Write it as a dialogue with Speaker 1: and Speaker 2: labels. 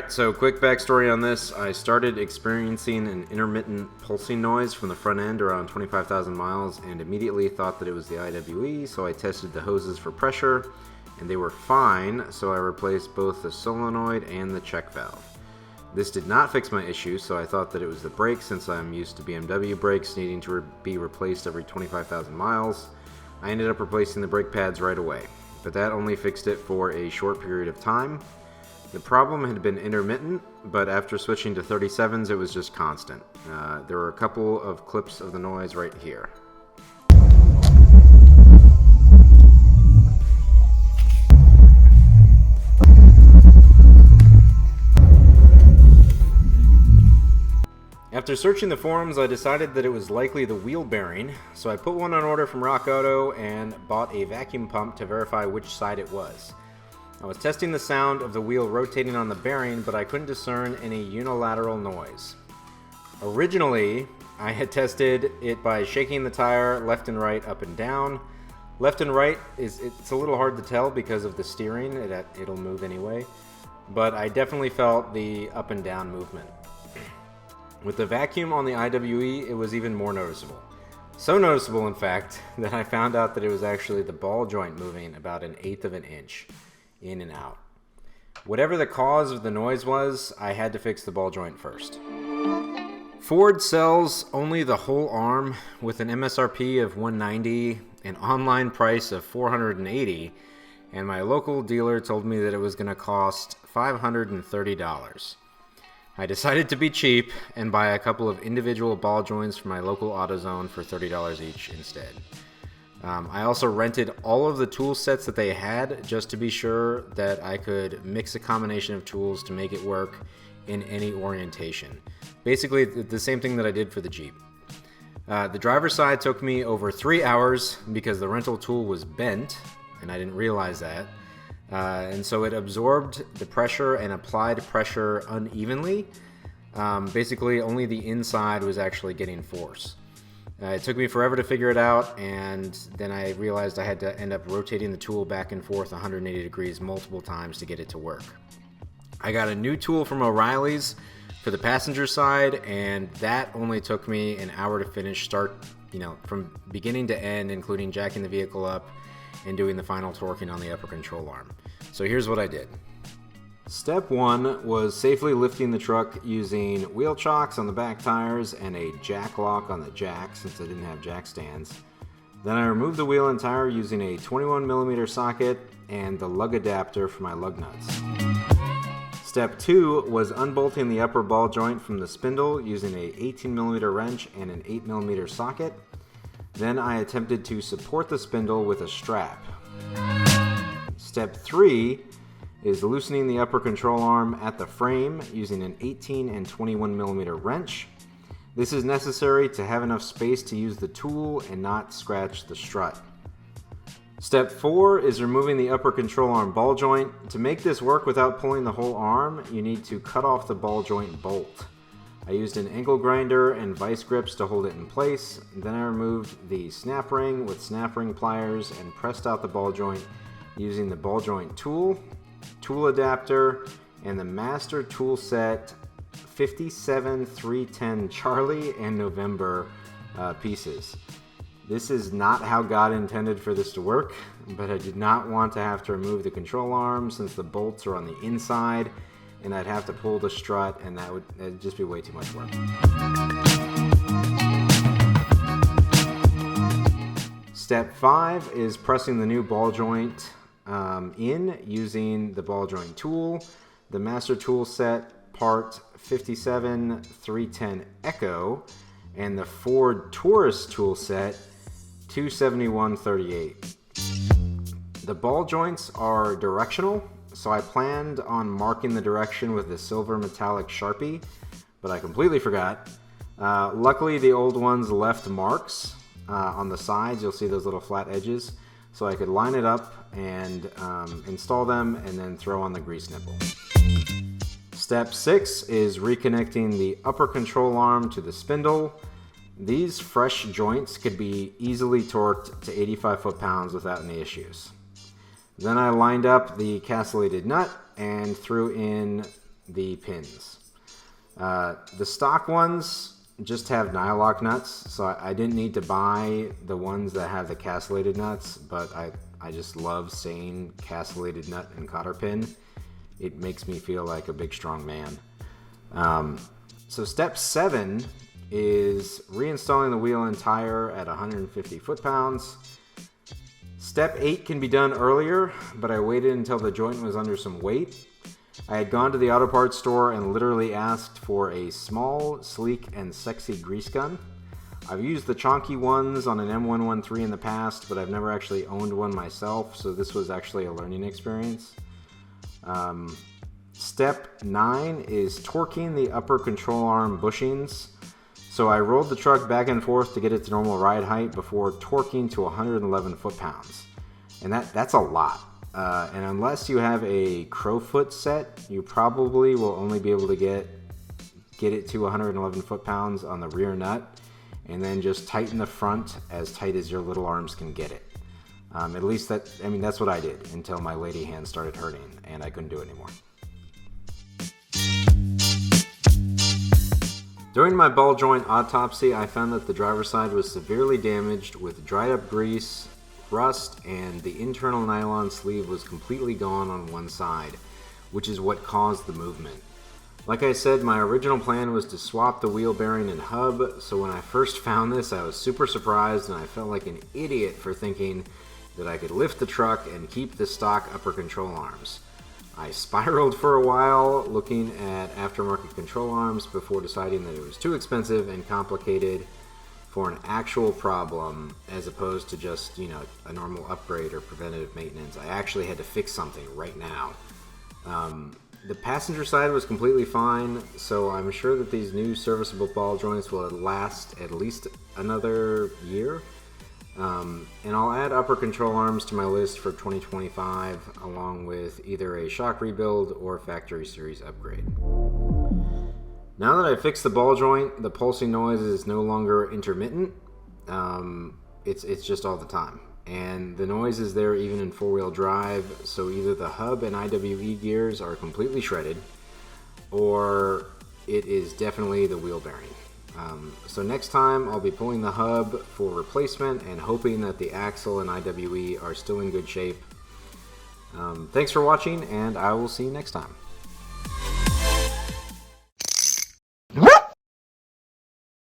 Speaker 1: Alright, so quick backstory on this. I started experiencing an intermittent pulsing noise from the front end around 25,000 miles and immediately thought that it was the IWE, so I tested the hoses for pressure and they were fine, so I replaced both the solenoid and the check valve. This did not fix my issue, so I thought that it was the brakes since I'm used to BMW brakes needing to be replaced every 25,000 miles. I ended up replacing the brake pads right away, but that only fixed it for a short period of time. The problem had been intermittent, but after switching to 37s, it was just constant. There were a couple of clips of the noise right here. After searching the forums, I decided that it was likely the wheel bearing, so I put one on order from Rock Auto and bought a vacuum pump to verify which side it was. I was testing the sound of the wheel rotating on the bearing, but I couldn't discern any unilateral noise. Originally, I had tested it by shaking the tire left and right, up and down. Left and right, it's a little hard to tell because of the steering, it'll move anyway, but I definitely felt the up and down movement. With the vacuum on the IWE, it was even more noticeable. So noticeable, in fact, that I found out that it was actually the ball joint moving about 1/8 of an inch. In and out. Whatever the cause of the noise was, I had to fix the ball joint first. Ford sells only the whole arm with an MSRP of $190, an online price of $480, and my local dealer told me that it was going to cost $530. I decided to be cheap and buy a couple of individual ball joints from my local AutoZone for $30 each instead. I also rented all of the tool sets that they had just to be sure that I could mix a combination of tools to make it work in any orientation. Basically, the same thing that I did for the Jeep. The driver's side took me over 3 hours because the rental tool was bent, and I didn't realize that. And so it absorbed the pressure and applied pressure unevenly. Basically, only the inside was actually getting force. It took me forever to figure it out, and then I realized I had to end up rotating the tool back and forth 180 degrees multiple times to get it to work. I got a new tool from O'Reilly's for the passenger side, and that only took me an hour to finish, from beginning to end, including jacking the vehicle up and doing the final torquing on the upper control arm. So here's what I did. Step 1 was safely lifting the truck using wheel chocks on the back tires and a jack lock on the jack since I didn't have jack stands. Then I removed the wheel and tire using a 21mm socket and the lug adapter for my lug nuts. Step 2 was unbolting the upper ball joint from the spindle using a 18mm wrench and an 8mm socket. Then I attempted to support the spindle with a strap. Step 3 is loosening the upper control arm at the frame using an 18 and 21mm wrench. This is necessary to have enough space to use the tool and not scratch the strut. Step 4 is removing the upper control arm ball joint. To make this work without pulling the whole arm, you need to cut off the ball joint bolt. I used an angle grinder and vice grips to hold it in place. Then I removed the snap ring with snap ring pliers and pressed out the ball joint using the ball joint tool adapter, and the master tool set 57-310 Charlie and November pieces. This is not how God intended for this to work, but I did not want to have to remove the control arm since the bolts are on the inside and I'd have to pull the strut, and that'd just be way too much work. Step 5 is pressing the new ball joint in using the ball joint tool, the master tool set part 57-310 Echo, and the Ford Taurus tool set 271-38. The ball joints are directional, so I planned on marking the direction with the silver metallic Sharpie, but I completely forgot. Luckily, the old ones left marks on the sides. You'll see those little flat edges. So I could line it up and install them and then throw on the grease nipple. Step 6 is reconnecting the upper control arm to the spindle. These fresh joints could be easily torqued to 85 foot-pounds without any issues. Then I lined up the castellated nut and threw in the pins. The stock ones just have nylock nuts, so I didn't need to buy the ones that have the castellated nuts, but I just love saying castellated nut and cotter pin. It makes me feel like a big strong man. So step 7 is reinstalling the wheel and tire at 150 foot-pounds. Step 8 can be done earlier, but I waited until the joint was under some weight. I had gone to the auto parts store and literally asked for a small, sleek, and sexy grease gun. I've used the chonky ones on an M113 in the past, but I've never actually owned one myself, so this was actually a learning experience. Step 9 is torquing the upper control arm bushings. So I rolled the truck back and forth to get it to normal ride height before torquing to 111 foot-pounds. And that's a lot. And unless you have a crowfoot set, you probably will only be able to get it to 111 foot-pounds on the rear nut, and then just tighten the front as tight as your little arms can get it. At least that's what I did until my lady hand started hurting and I couldn't do it anymore. During my ball joint autopsy, I found that the driver's side was severely damaged with dried up grease, rust, and the internal nylon sleeve was completely gone on one side, which is what caused the movement. Like I said, my original plan was to swap the wheel bearing and hub, so when I first found this, I was super surprised and I felt like an idiot for thinking that I could lift the truck and keep the stock upper control arms. I spiraled for a while looking at aftermarket control arms before deciding that it was too expensive and complicated for an actual problem as opposed to just, a normal upgrade or preventative maintenance. I actually had to fix something right now. The passenger side was completely fine, so I'm sure that these new serviceable ball joints will last at least another year. And I'll add upper control arms to my list for 2025, along with either a shock rebuild or factory series upgrade. Now that I fixed the ball joint, the pulsing noise is no longer intermittent. It's just all the time. And the noise is there even in four-wheel drive, so either the hub and IWE gears are completely shredded, or it is definitely the wheel bearing. So next time I'll be pulling the hub for replacement and hoping that the axle and IWE are still in good shape. Thanks for watching, and I will see you next time.